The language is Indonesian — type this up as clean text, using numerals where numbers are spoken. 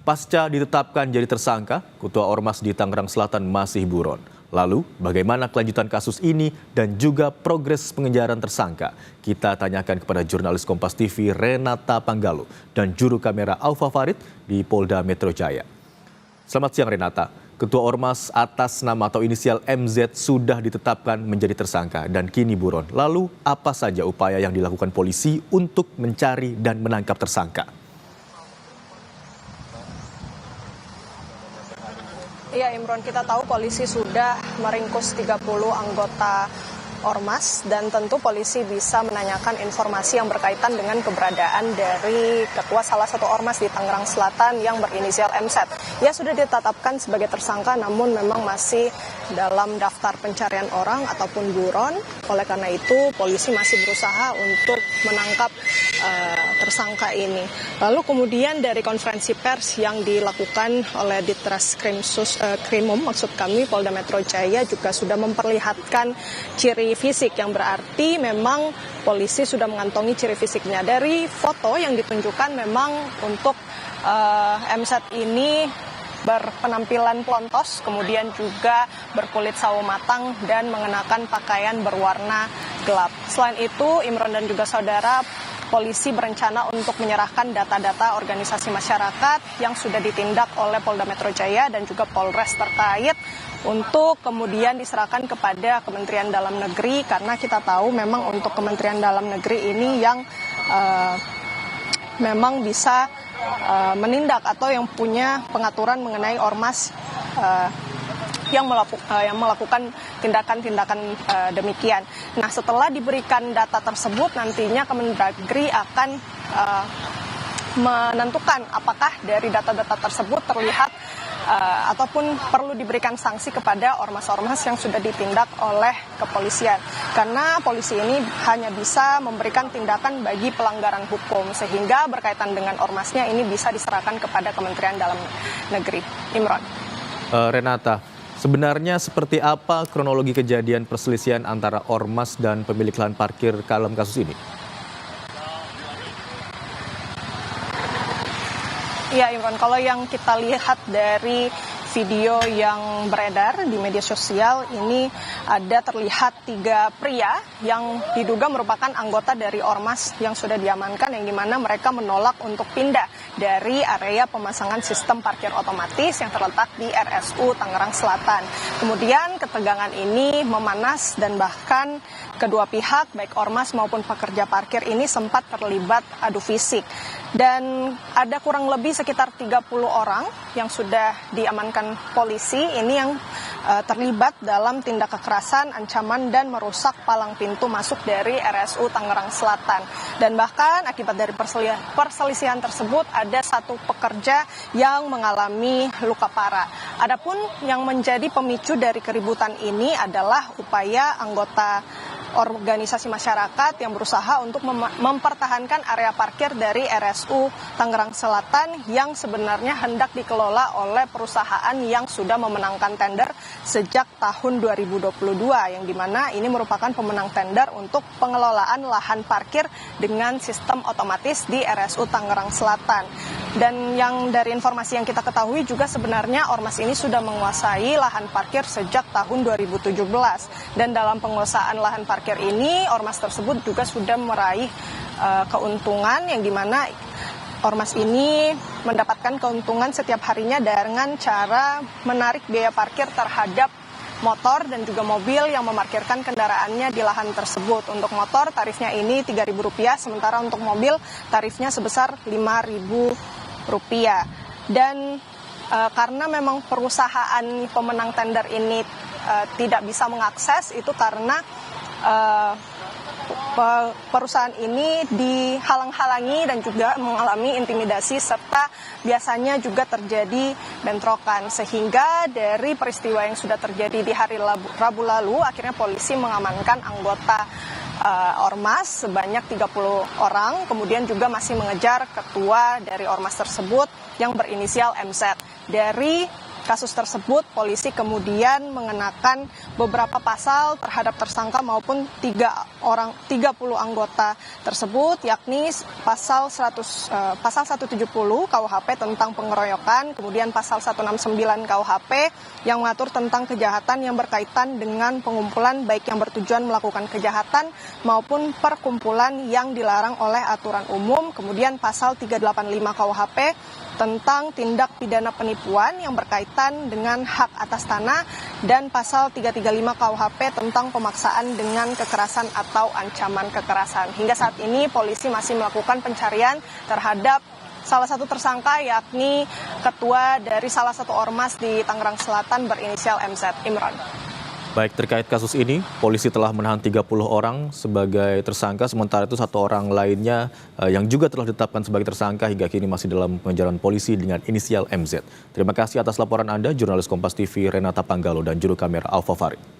Pasca ditetapkan jadi tersangka, Ketua Ormas di Tangerang Selatan masih buron. Lalu, bagaimana kelanjutan kasus ini dan juga progres pengejaran tersangka? Kita tanyakan kepada jurnalis Kompas TV Renata Panggalo dan juru kamera Aufa Farid di Polda Metro Jaya. Selamat siang Renata. Ketua Ormas atas nama atau inisial MZ sudah ditetapkan menjadi tersangka dan kini buron. Lalu, apa saja upaya yang dilakukan polisi untuk mencari dan menangkap tersangka? Iya Imron, kita tahu polisi sudah meringkus 30 anggota Ormas dan tentu polisi bisa menanyakan informasi yang berkaitan dengan keberadaan dari ketua salah satu Ormas di Tangerang Selatan yang berinisial MZ. Ia sudah ditetapkan sebagai tersangka namun memang masih dalam daftar pencarian orang ataupun buron. Oleh karena itu polisi masih berusaha untuk menangkap tersangka ini. Lalu kemudian dari konferensi pers yang dilakukan oleh Ditreskrimum maksud kami Polda Metro Jaya juga sudah memperlihatkan ciri fisik yang berarti memang polisi sudah mengantongi ciri fisiknya. Dari foto yang ditunjukkan memang untuk MZ ini berpenampilan plontos, kemudian juga berkulit sawo matang dan mengenakan pakaian berwarna gelap. Selain itu, Imron dan juga saudara, polisi berencana untuk menyerahkan data-data organisasi masyarakat yang sudah ditindak oleh Polda Metro Jaya dan juga Polres terkait untuk kemudian diserahkan kepada Kementerian Dalam Negeri, karena kita tahu memang untuk Kementerian Dalam Negeri ini yang memang bisa menindak atau yang punya pengaturan mengenai ormas yang melakukan tindakan-tindakan demikian. Nah, setelah diberikan data tersebut, nantinya Kemendagri akan menentukan apakah dari data-data tersebut terlihat ataupun perlu diberikan sanksi kepada ormas-ormas yang sudah ditindak oleh kepolisian. Karena polisi ini hanya bisa memberikan tindakan bagi pelanggaran hukum, sehingga berkaitan dengan ormasnya ini bisa diserahkan kepada Kementerian Dalam Negeri. Imron. Renata, sebenarnya seperti apa kronologi kejadian perselisihan antara ormas dan pemilik lahan parkir dalam kasus ini? Ya Imron, kalau yang kita lihat dari video yang beredar di media sosial ini ada terlihat 3 pria yang diduga merupakan anggota dari Ormas yang sudah diamankan, yang dimana mereka menolak untuk pindah dari area pemasangan sistem parkir otomatis yang terletak di RSU Tangerang Selatan. Kemudian ketegangan ini memanas dan bahkan kedua pihak baik Ormas maupun pekerja parkir ini sempat terlibat adu fisik. Dan ada kurang lebih sekitar 30 orang yang sudah diamankan polisi ini yang terlibat dalam tindak kekerasan, ancaman dan merusak palang pintu masuk dari RSU Tangerang Selatan. Dan bahkan akibat dari perselisihan tersebut ada 1 pekerja yang mengalami luka parah. Adapun yang menjadi pemicu dari keributan ini adalah upaya anggota organisasi masyarakat yang berusaha untuk mempertahankan area parkir dari RSU Tangerang Selatan yang sebenarnya hendak dikelola oleh perusahaan yang sudah memenangkan tender sejak tahun 2022, yang dimana ini merupakan pemenang tender untuk pengelolaan lahan parkir dengan sistem otomatis di RSU Tangerang Selatan. Dan yang dari informasi yang kita ketahui juga sebenarnya Ormas ini sudah menguasai lahan parkir sejak tahun 2017. Dan dalam penguasaan lahan parkir ini, Ormas tersebut juga sudah meraih keuntungan, yang dimana Ormas ini mendapatkan keuntungan setiap harinya dengan cara menarik biaya parkir terhadap motor dan juga mobil yang memarkirkan kendaraannya di lahan tersebut. Untuk motor tarifnya ini Rp3.000, sementara untuk mobil tarifnya sebesar Rp5.000. Dan karena memang perusahaan pemenang tender ini tidak bisa mengakses itu karena perusahaan ini dihalang-halangi dan juga mengalami intimidasi serta biasanya juga terjadi bentrokan, sehingga dari peristiwa yang sudah terjadi di hari Rabu lalu akhirnya polisi mengamankan anggota Ormas sebanyak 30 orang, kemudian juga masih mengejar ketua dari Ormas tersebut yang berinisial MZ. Dari kasus tersebut, polisi kemudian mengenakan beberapa pasal terhadap tersangka maupun 30 anggota tersebut, yakni pasal 170 KUHP tentang pengeroyokan, kemudian pasal 169 KUHP yang mengatur tentang kejahatan yang berkaitan dengan pengumpulan baik yang bertujuan melakukan kejahatan maupun perkumpulan yang dilarang oleh aturan umum, kemudian pasal 385 KUHP tentang tindak pidana penipuan yang berkaitan dengan hak atas tanah, dan pasal 335 KUHP tentang pemaksaan dengan kekerasan atau ancaman kekerasan. Hingga saat ini polisi masih melakukan pencarian terhadap salah satu tersangka, yakni ketua dari salah satu ormas di Tangerang Selatan berinisial MZ. Imran. Baik, terkait kasus ini, polisi telah menahan 30 orang sebagai tersangka, sementara itu satu orang lainnya yang juga telah ditetapkan sebagai tersangka hingga kini masih dalam pengejaran polisi dengan inisial MZ. Terima kasih atas laporan Anda, jurnalis Kompas TV Renata Panggalo dan juru kamera Alfa Farid.